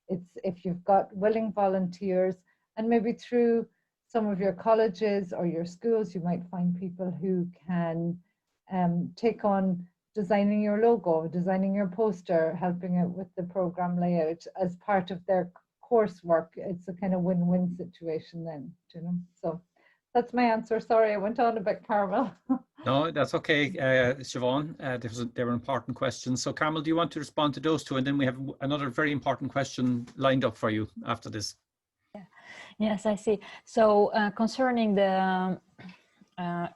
it's if you've got willing volunteers, and maybe through some of your colleges or your schools, you might find people who can take on designing your logo, designing your poster, helping out with the program layout as part of their coursework. It's a kind of win-win situation then, you know. So that's my answer. Sorry, I went on a bit, Carmel. No, that's okay, Siobhán. They were important questions. So Carmel, do you want to respond to those two? And then we have another very important question lined up for you after this. Yeah. Yes, I see. So concerning the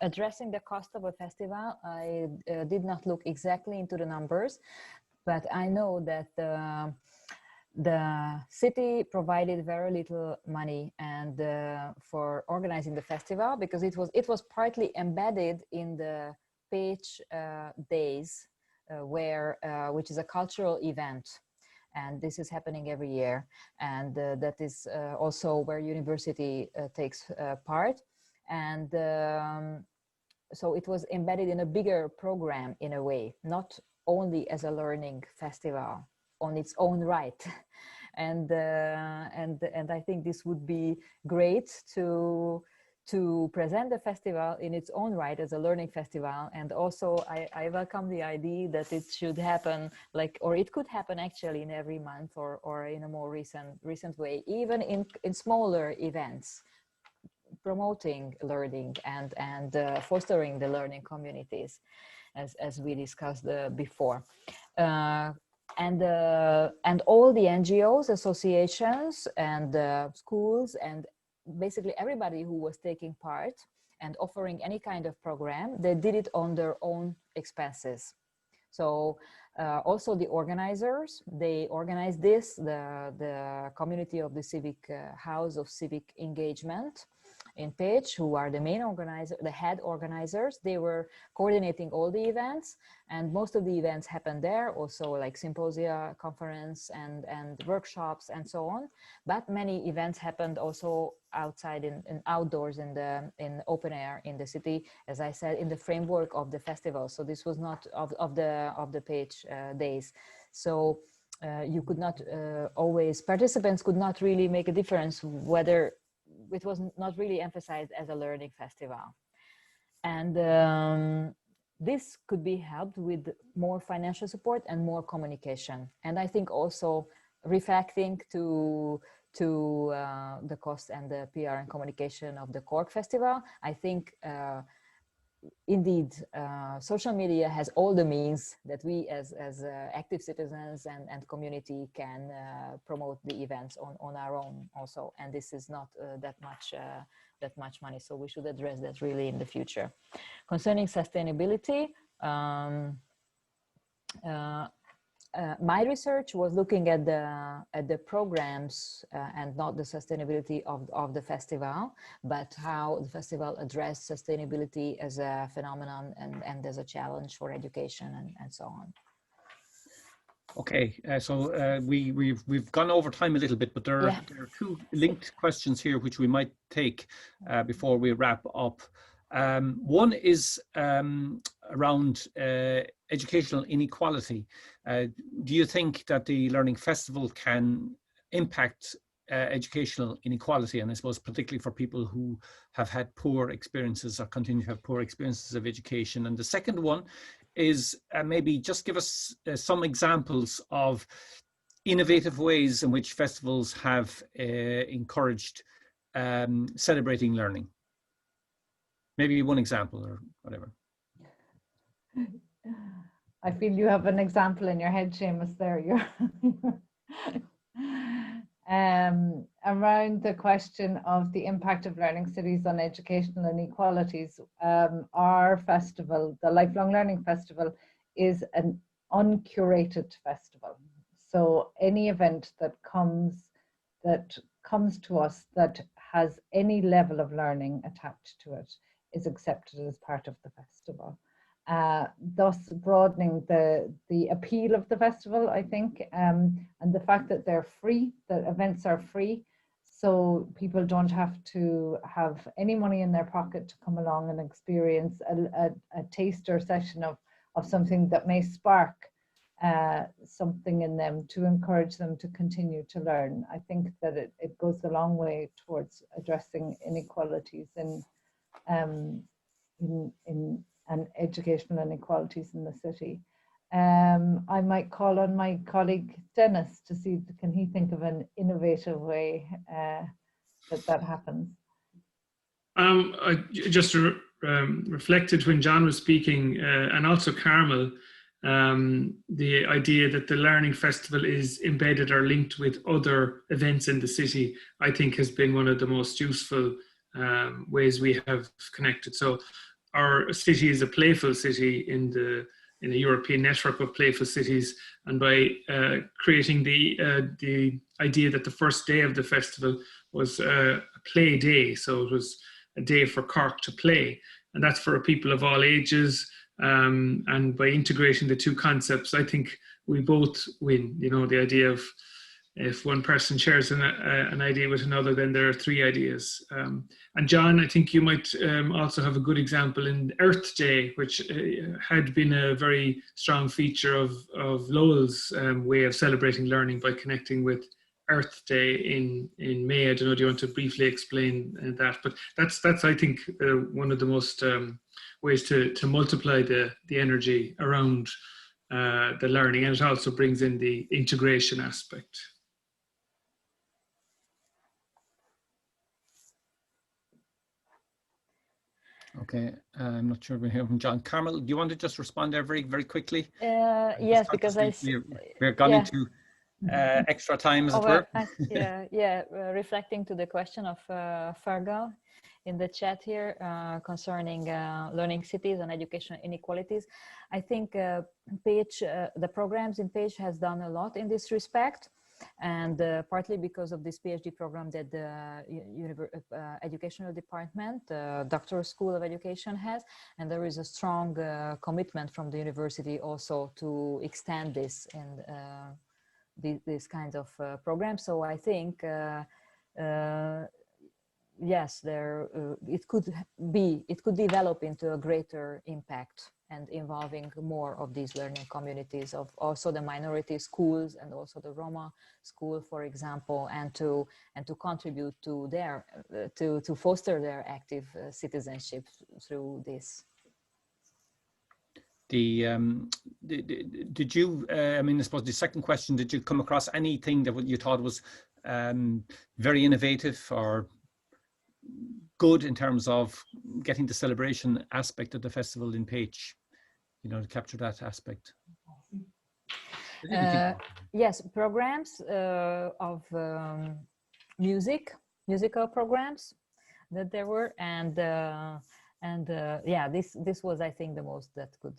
addressing the cost of a festival, I did not look exactly into the numbers, but I know that the city provided very little money and for organizing the festival, because it was partly embedded in the Pécs days, which is a cultural event, and this is happening every year, and that is also where university takes part, and so it was embedded in a bigger program in a way, not only as a learning festival on its own right. And I think this would be great to present the festival in its own right as a learning festival. And also I welcome the idea that it should happen or it could happen actually in every month or in a more recent way, even in smaller events, promoting learning and fostering the learning communities, as we discussed before. And all the NGOs, associations, and schools, and basically everybody who was taking part and offering any kind of program, they did it on their own expenses. So also the organizers, they organized this, the community of the Civic House of Civic Engagement in Pécs, who are the main organizer, the head organizers. They were coordinating all the events, and most of the events happened there, also like symposia, conference, and workshops, and so on. But many events happened also outside and outdoors in open air in the city, as I said, in the framework of the festival. So this was not of the Pécs days. So you could not always, participants could not really make a difference whether it was not really emphasized as a learning festival. And this could be helped with more financial support and more communication. And I think also reflecting to the cost and the PR and communication of the Cork Festival, I think indeed, social media has all the means that we as active citizens and community can promote the events on our own also. And this is not that much money. So we should address that really in the future. Concerning sustainability, my research was looking at the programs and not the sustainability of the festival, but how the festival addressed sustainability as a phenomenon and as a challenge for education and so on. Okay, so we've gone over time a little bit, but there are two linked questions here which we might take before we wrap up. One is around educational inequality. Do you think that the Learning Festival can impact educational inequality, and I suppose particularly for people who have had poor experiences or continue to have poor experiences of education? And the second one is maybe just give us some examples of innovative ways in which festivals have encouraged celebrating learning. Maybe one example or whatever. I feel you have an example in your head, Seamus, there. Around the question of the impact of learning cities on educational inequalities, our festival, the Lifelong Learning Festival, is an uncurated festival. So any event that comes to us that has any level of learning attached to it is accepted as part of the festival, thus broadening the appeal of the festival, I think, and the fact that they're free, that events are free. so people don't have to have any money in their pocket to come along and experience a taster session of something that may spark something in them to encourage them to continue to learn. I think that it goes a long way towards addressing inequalities and educational inequalities in the city. I might call on my colleague Dennis to see, can he think of an innovative way that happens? I just reflected when John was speaking, and also Carmel, the idea that the Learning Festival is embedded or linked with other events in the city, I think has been one of the most useful ways we have connected. So our city is a playful city in a European network of playful cities, and by creating the idea that the first day of the festival was a play day, so it was a day for Cork to play, and that's for people of all ages. And by integrating the two concepts, I think we both win. You know, the idea of if one person shares an idea with another, then there are three ideas. And John, I think you might also have a good example in Earth Day, which had been a very strong feature of Lowell's way of celebrating learning by connecting with Earth Day in May. I don't know, do you want to briefly explain that? But that's I think one of the most ways to multiply the energy around the learning, and it also brings in the integration aspect. Okay, I'm not sure we're hearing from John. Carmel, do you want to just respond there very, very quickly? Yes, because we're going into extra time, as it were. Reflecting to the question of Fergal in the chat here concerning learning cities and educational inequalities. I think the programs in PAGE has done a lot in this respect, and partly because of this PhD program that the educational department, doctoral school of education has, and there is a strong commitment from the university also to extend this and these kinds of programs. So I think yes, it could develop into a greater impact and involving more of these learning communities, of also the minority schools and also the Roma school, for example, and to contribute to their to foster their active citizenship through this. Did you? I mean, I suppose the second question: did you come across anything that you thought was very innovative or good in terms of getting the celebration aspect of the festival in PAGE, you know, to capture that aspect? Yes, programs of musical programs that there were, and yeah, this was, I think, the most that could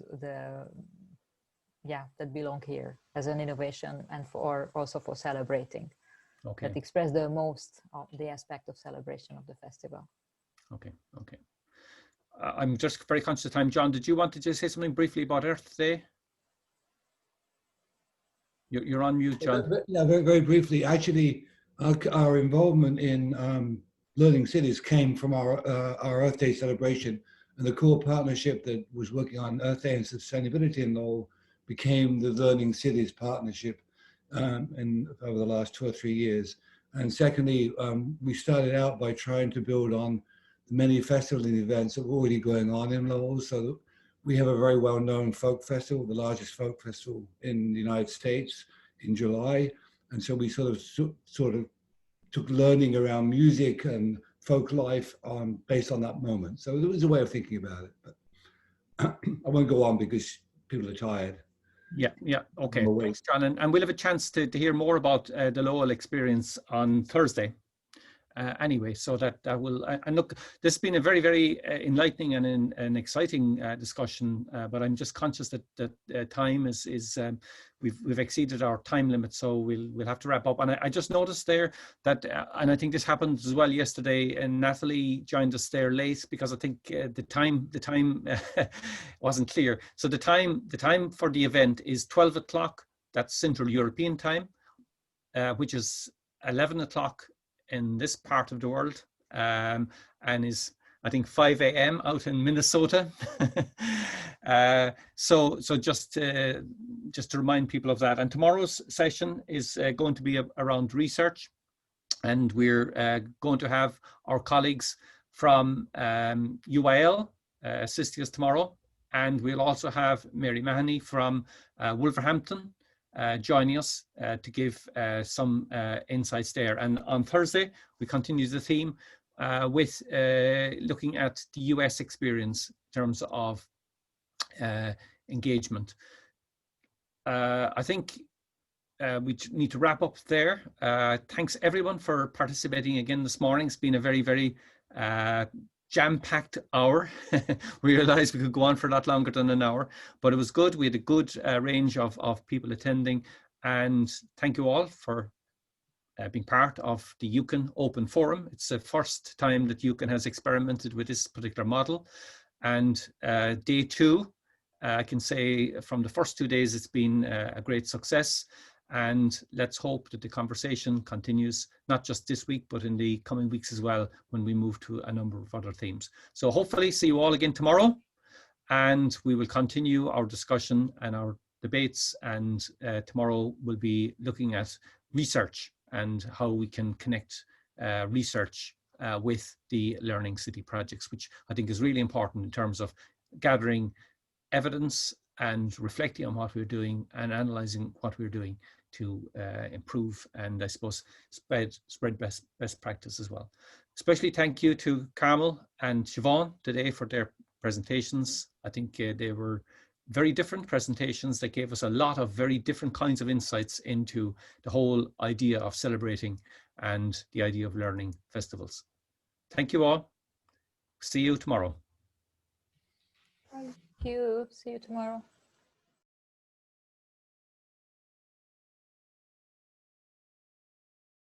that belong here as an innovation, and also for celebrating. Okay. That express the most of the aspect of celebration of the festival. Okay, okay. I'm just very conscious of time. John, did you want to just say something briefly about Earth Day? You're on mute, John. Yeah, very, very briefly. Actually, our involvement in learning cities came from our Earth Day celebration, and the core partnership that was working on Earth Day and sustainability in Lowell became the Learning Cities Partnership over the last 2 or 3 years. And secondly, we started out by trying to build on the many festival events that were already going on in Lowell. So we have a very well-known folk festival, the largest folk festival in the United States, in July. And so we sort of took learning around music and folk life based on that moment. So it was a way of thinking about it. But I won't go on because people are tired. Yeah, okay. Thanks, John. And we'll have a chance to hear more about the Lowell experience on Thursday. Anyway, so that will, and look, this has been a very, very enlightening and an exciting discussion, but I'm just conscious that time is we've exceeded our time limit, so we'll have to wrap up. And I just noticed there that, and I think this happened as well yesterday, and Natalie joined us there late because I think the time wasn't clear. So the time for the event is 12 o'clock. That's Central European time, which is 11 o'clock in this part of the world, and is, I think, 5 a.m. out in Minnesota. So just to remind people of that. And tomorrow's session is going to be around research, and we're going to have our colleagues from ULL assisting us tomorrow, and we'll also have Mary Mahoney from Wolverhampton joining us to give some insights there. And on Thursday, we continue the theme with looking at the US experience in terms of engagement. I think we need to wrap up there. Thanks everyone for participating again this morning. It's been a very, very jam-packed hour. We realized we could go on for a lot longer than an hour, but it was good. We had a good range of people attending, and thank you all for being part of the UCAN Open Forum. It's the first time that UCAN has experimented with this particular model, and day 2, I can say from the first 2 days it's been a great success. And let's hope that the conversation continues, not just this week, but in the coming weeks as well, when we move to a number of other themes. So hopefully see you all again tomorrow, and we will continue our discussion and our debates. And tomorrow we'll be looking at research and how we can connect research with the Learning City projects, which I think is really important in terms of gathering evidence and reflecting on what we're doing and analysing what we're doing to improve and, I suppose, spread best practice as well. Especially thank you to Carmel and Siubhán today for their presentations. I think they were very different presentations that gave us a lot of very different kinds of insights into the whole idea of celebrating and the idea of learning festivals. Thank you all. See you tomorrow. Thank you. See you tomorrow.